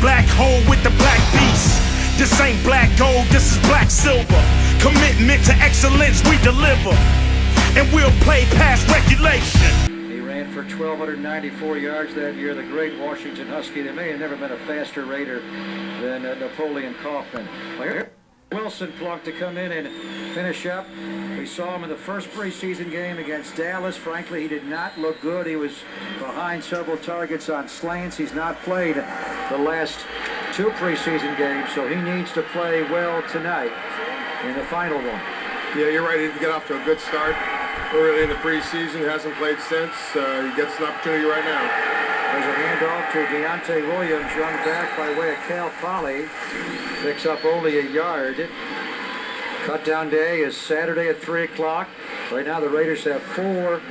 black hole with the black beast. This ain't black gold, this is black silver. Commitment to excellence, we deliver. And we'll play past regulation. He ran for 1,294 yards that year, the great Washington Husky. There may have never been a faster Raider than Napoleon Kaufman. Wilson plucked to come in and finish up. We saw him in the first preseason game against Dallas. Frankly, he did not look good. He was behind several targets on slants. He's not played the last two preseason games, so he needs to play well tonight in the final one. Yeah, you're right. He didn't get off to a good start early in the preseason. Hasn't played since. He gets an opportunity right now. There's a handoff to Deontay Williams, run back by way of Cal Poly. Picks up only a yard. Cut down day is Saturday at 3 o'clock. Right now the Raiders have four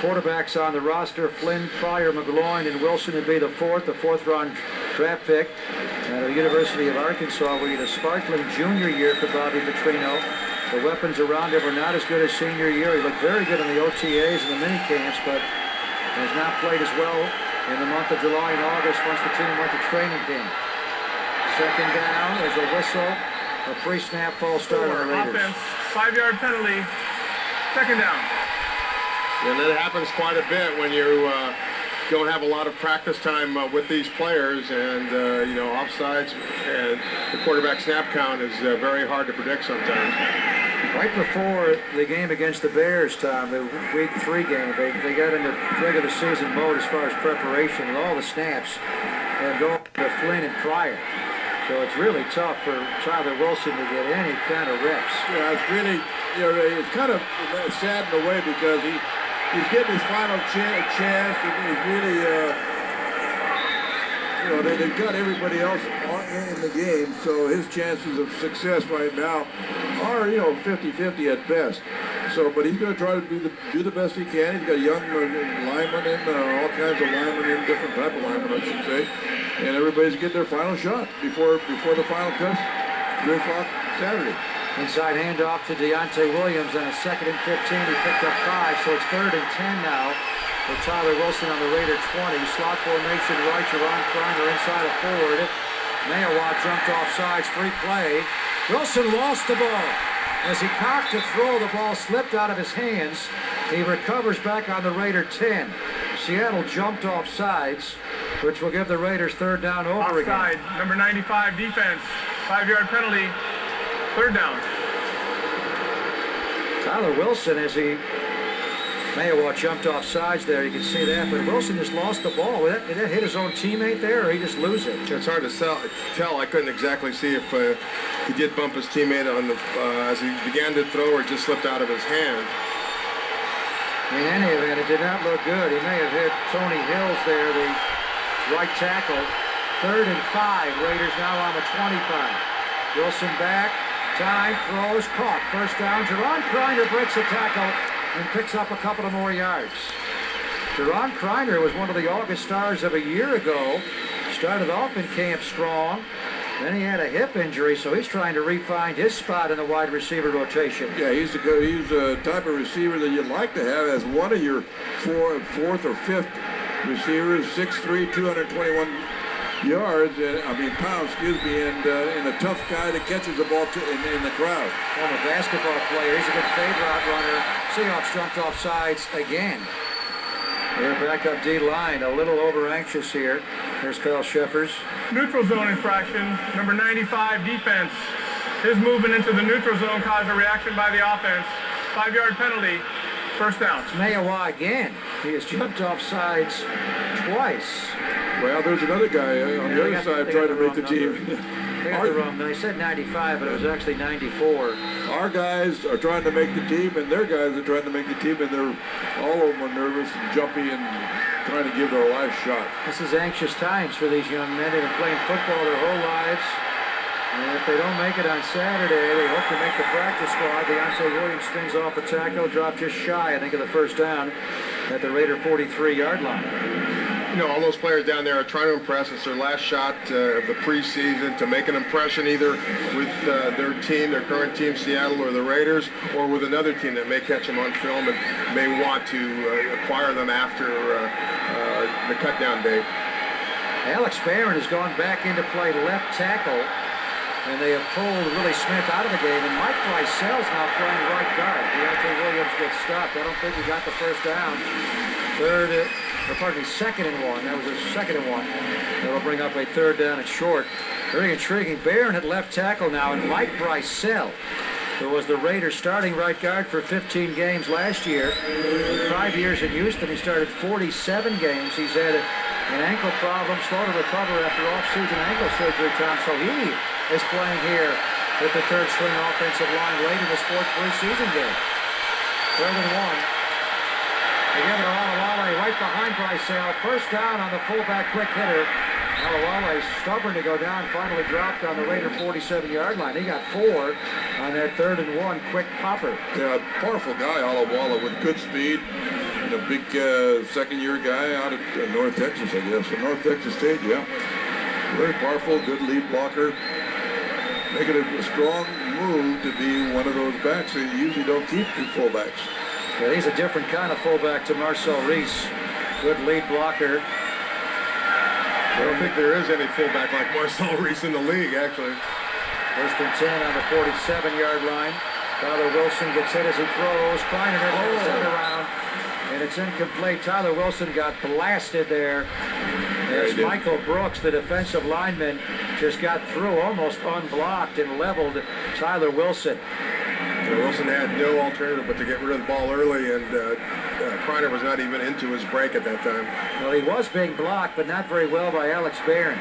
quarterbacks on the roster. Flynn, Pryor, McGloin, and Wilson would be the fourth round draft pick at the University of Arkansas. We get a sparkling junior year for Bobby Petrino. The weapons around him were not as good as senior year. He looked very good in the OTAs and the mini camps, but has not played as well in the month of July and August once the team went to training camp. Second down, there's a whistle, a pre-snap false start on the Raiders. Offense, 5-yard penalty, second down. And that happens quite a bit when you don't have a lot of practice time with these players, and offsides and the quarterback snap count is very hard to predict sometimes. Right before the game against the Bears, Tom, the Week 3 game, they got into regular season mode as far as preparation, and all the snaps and go to Flynn and Pryor. So it's really tough for Tyler Wilson to get any kind of reps. Yeah, it's really, it's kind of sad in a way because he's getting his final chance, and he's really, they've got everybody else in the game, so his chances of success right now are, 50-50 at best. So, but he's going to try to do the best he can. He's got young linemen in, all kinds of linemen in, different type of linemen, I should say. And everybody's getting their final shot before the final cut, 3 o'clock Saturday. Inside handoff to Deontay Williams on a 2nd and 15. He picked up 5, so it's 3rd and 10 now for Tyler Wilson on the Raider 20. Slot formation right, Jerron Kroner inside of Ford. Mayowa jumped off sides, free play. Wilson lost the ball. As he cocked to throw, the ball slipped out of his hands. He recovers back on the Raider 10. Seattle jumped off sides, which will give the Raiders 3rd down over Offside, again. number 95 defense, 5-yard penalty, 3rd down. Tyler Wilson, as he Mayowa jumped off sides there, you can see that, but Wilson just lost the ball. Did that hit his own teammate there, or he just lose it? It's hard to tell. I couldn't exactly see if he did bump his teammate on the as he began to throw, or just slipped out of his hand. In any event, it did not look good. He may have hit Tony Hills there, the right tackle. 3rd and 5. Raiders now on the 25. Wilson back. Time, throws, caught. First down. Jerron Kroner breaks the tackle and picks up a couple of more yards. Jerron Kroner was one of the August stars of a year ago. Started off in camp strong. Then he had a hip injury, so he's trying to re-find his spot in the wide receiver rotation. Yeah, he's a type of receiver that you'd like to have as one of your fourth or fifth receivers, 6'3", 221 yards, pounds, and a tough guy that catches the ball in the crowd. Former basketball player, he's a good fade route runner. Seahawks jumped off sides again. Their backup D-line, a little over-anxious here. Here's Kyle Sheffers. Neutral zone infraction, number 95 defense. His movement into the neutral zone caused a reaction by the offense. 5-yard penalty, 1st down. It's Mayowa again. He has jumped off sides twice. Well, there's another guy on the other side trying to make the team. They got the wrong. They said 95, but it was actually 94. Our guys are trying to make the team, and their guys are trying to make the team, and all of them are nervous and jumpy and trying to give their last shot. This is anxious times for these young men. They've been playing football their whole lives. And if they don't make it on Saturday, they hope to make the practice squad. Deontay Williams spins off the tackle, dropped just shy, I think, of the 1st down at the Raider 43-yard line. All those players down there are trying to impress. It's their last shot of the preseason to make an impression either with their team, their current team, Seattle, or the Raiders, or with another team that may catch them on film and may want to acquire them after the cut-down date. Alex Barron has gone back into play left tackle, and they have pulled Willie Smith out of the game, and Mike Preissel's now playing right guard. Deontay Williams gets stopped. I don't think he got the first down. Second and 1. That was a 2nd and 1. That'll bring up a 3rd down and short. Very intriguing. Barron at left tackle now, and Mike Preissel, who was the Raiders starting right guard for 15 games last year. 5 years in Houston, he started 47 games. He's had an ankle problem, slow to recover after off-season ankle surgery, Tom. So he is playing here with the third string offensive line late in this 4th preseason game. 3rd and 1. They give it to Alawale right behind Preissel. First down on the fullback quick hitter. Alawale stubborn to go down, finally dropped on the Raider 47-yard line. He got 4 on that 3rd and 1 quick popper. Yeah, powerful guy, Alawale, with good speed. And a big second-year guy out of North Texas, I guess. So North Texas State, yeah. Very powerful, good lead blocker. Making a strong move to be one of those backs that you usually don't keep two fullbacks. Yeah, he's a different kind of fullback to Marcel Reese. Good lead blocker. I don't think there is any fullback like Marcel Reese in the league, actually. 1st and 10 on the 47-yard line. Tyler Wilson gets hit as he throws. Kreiner never turned around, and it's incomplete. Tyler Wilson got blasted there. As Michael Brooks, the defensive lineman, just got through almost unblocked and leveled Tyler Wilson. Wilson had no alternative but to get rid of the ball early, and Kreiner was not even into his break at that time. Well, he was being blocked, but not very well by Alex Barron.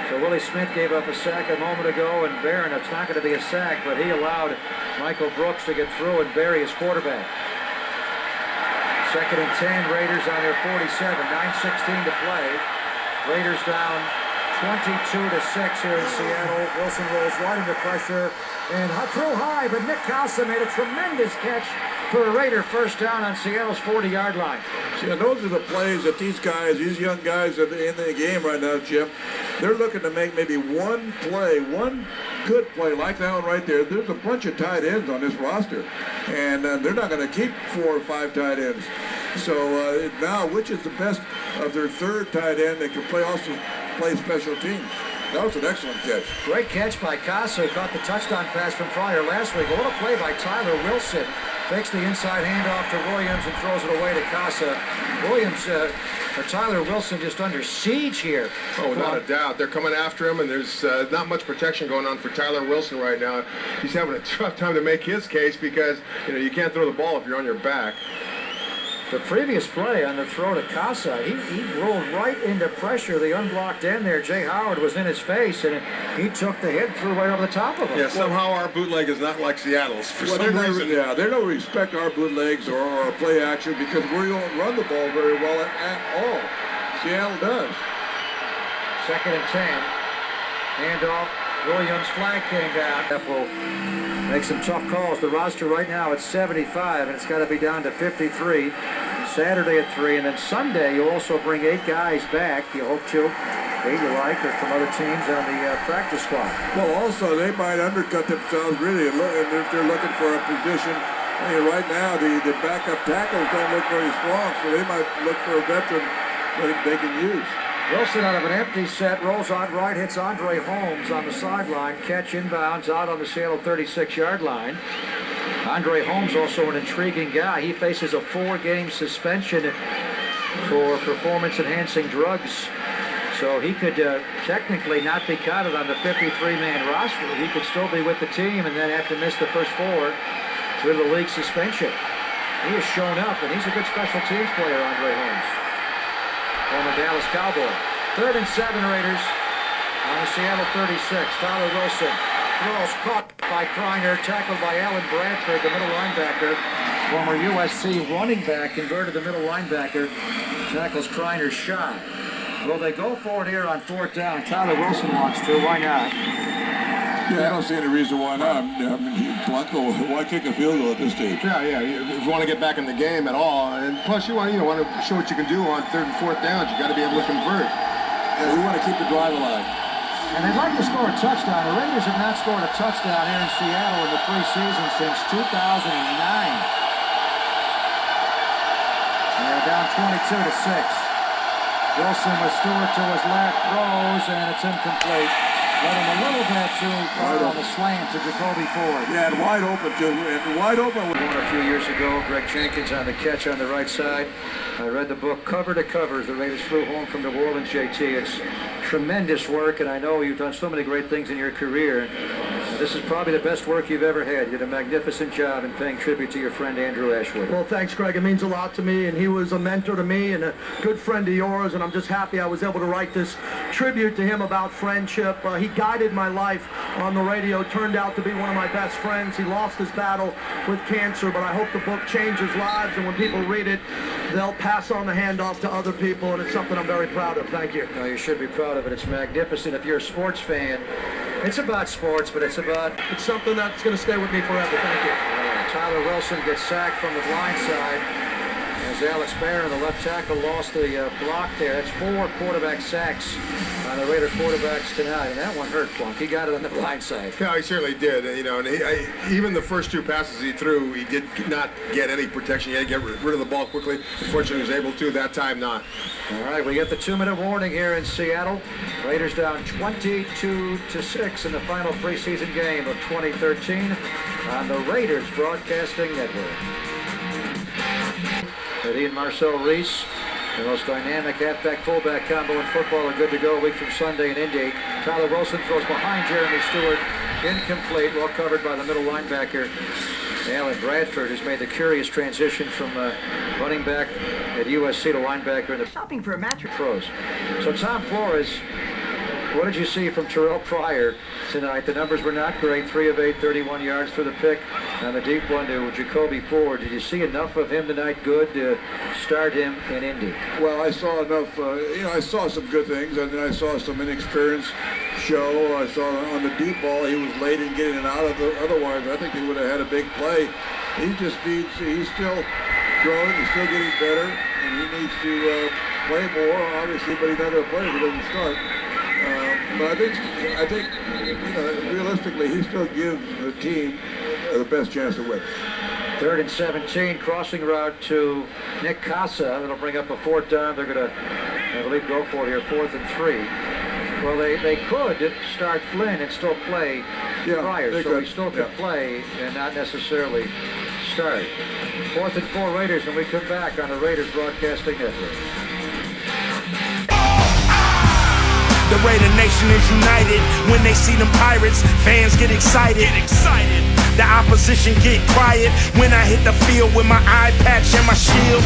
So Willie Smith gave up a sack a moment ago, and Barron, it's not going to be a sack, but he allowed Michael Brooks to get through and bury his quarterback. 2nd and 10, Raiders on their 47, 9:16 to play. Raiders down 22-6 here in Seattle. Wilson rolls right into pressure and throw high, but Nick Kousa made a tremendous catch for a Raider first down on Seattle's 40-yard line. See, those are the plays that these guys, these young guys in the game right now, Jim, they're looking to make maybe one play, one good play like that one right there. There's a bunch of tight ends on this roster, and they're not going to keep 4 or 5 tight ends. So now, which is the best of their third tight end that can play special teams? That was an excellent catch. Great catch by Kousa, who caught the touchdown pass from Pryor last week. A little play by Tyler Wilson. Takes the inside handoff to Williams and throws it away to Kousa. Tyler Wilson just under siege here. Oh, without a doubt. They're coming after him, and there's not much protection going on for Tyler Wilson right now. He's having a tough time to make his case because, you can't throw the ball if you're on your back. The previous play on the throw to Kousa, he rolled right into pressure. The unblocked end there, Jay Howard, was in his face, and he took the hit, threw right over the top of him. Yeah, somehow our bootleg is not like Seattle's for some reason. They don't respect our bootlegs or our play action because we don't run the ball very well at all. Seattle does. 2nd and 10. Handoff. Williams' flag came down. That will make some tough calls. The roster right now at 75, and it's got to be down to 53. Saturday at 3, and then Sunday you'll also bring 8 guys back. You hope to. 8 you like, or from other teams on the practice squad. Well, also they might undercut themselves really, and if they're looking for a position. Right now the backup tackles don't look very strong, so they might look for a veteran that they can use. Wilson out of an empty set, rolls out right, hits Andre Holmes on the sideline. Catch inbounds out on the Seattle 36-yard line. Andre Holmes also an intriguing guy. He faces a 4-game suspension for performance-enhancing drugs. So he could technically not be counted on the 53-man roster. He could still be with the team and then have to miss the first 4 due to the league suspension. He has shown up, and he's a good special teams player, Andre Holmes. Former Dallas Cowboy. 3rd and 7 Raiders on the Seattle 36. Tyler Wilson throws caught by Kreiner, tackled by Alan Bradford, the middle linebacker. Former USC running back, converted to middle linebacker. Tackles Kreiner shy. Will they go for it here on 4th down? Tyler Wilson wants to. Why not? Yeah, I don't see any reason why not. Blanco, why kick a field goal at this stage? Yeah. If you want to get back in the game at all, and plus you want to show what you can do on 3rd and 4th downs. You got to be able to convert. Yeah, we want to keep the drive alive. And they'd like to score a touchdown. The Raiders have not scored a touchdown here in Seattle in the preseason since 2009. And they're down 22-6. Wilson with Stewart to his left, throws, and it's incomplete. Let him a little bit too far on the slant to Jacoby Ford. Yeah, and wide open too. And wide open. One a few years ago, Greg Jenkins on the catch on the right side. I read the book cover to cover as the Raiders flew home from New Orleans, JT. It's tremendous work, and I know you've done so many great things in your career. This is probably the best work you've ever had. You did a magnificent job in paying tribute to your friend Andrew Ashwood. Well, thanks, Greg. It means a lot to me, and he was a mentor to me and a good friend of yours, and I'm just happy I was able to write this tribute to him about friendship. He guided my life on the radio, turned out to be one of my best friends. He lost his battle with cancer, but I hope the book changes lives, and when people read it, they'll pass on the handoff to other people, and it's something I'm very proud of. Thank you. No, you should be proud of it. It's magnificent. If you're a sports fan, it's about sports, but it's something that's going to stay with me forever. Thank you. Tyler Wilson gets sacked from the blind side as Alex Barron, the left tackle, lost the block there. That's 4 quarterback sacks on the Raider quarterbacks tonight, and that one hurt Plunk. He got it on the blind side. Yeah, he certainly did. You know, and even the first 2 passes he threw, he did not get any protection. He had to get rid of the ball quickly. Unfortunately, he was able to. That time, not. All right, we get the 2-minute warning here in Seattle. Raiders down 22-6 in the final preseason game of 2013 on the Raiders Broadcasting Network. Eddie and Marcel Reese, the most dynamic halfback-fullback combo in football, are good to go a week from Sunday in Indy. Tyler Wilson throws behind Jeremy Stewart, incomplete, well covered by the middle linebacker, Alan Bradford, who's made the curious transition from running back at USC to linebacker in the shopping for a mattress pros. So Tom Flores, what did you see from Terrell Pryor tonight? The numbers were not great. 3 of 8, 31 yards for the pick on the deep one to Jacoby Ford. Did you see enough of him tonight good to start him in Indy? Well, I saw enough, I saw some good things, and then I saw some inexperience show. I saw on the deep ball, he was late in getting it out of the, otherwise I think he would have had a big play. He's still growing, he's still getting better, and he needs to play more, obviously, but he's not going to play if he doesn't start. But I think, realistically, he still gives the team the best chance to win. 3rd and 17, crossing route to Nick Casa. That'll bring up a 4th down. They're going to, I believe, go for it here, 4th and 3. Well, they could start Flynn and still play Pryor, so he still could play and not necessarily start. 4th and 4 Raiders, and we come back on the Raiders Broadcasting Network. The Raider Nation is united. When they see them Pirates, fans get excited. The opposition get quiet when I hit the field with my eye patch and my shield.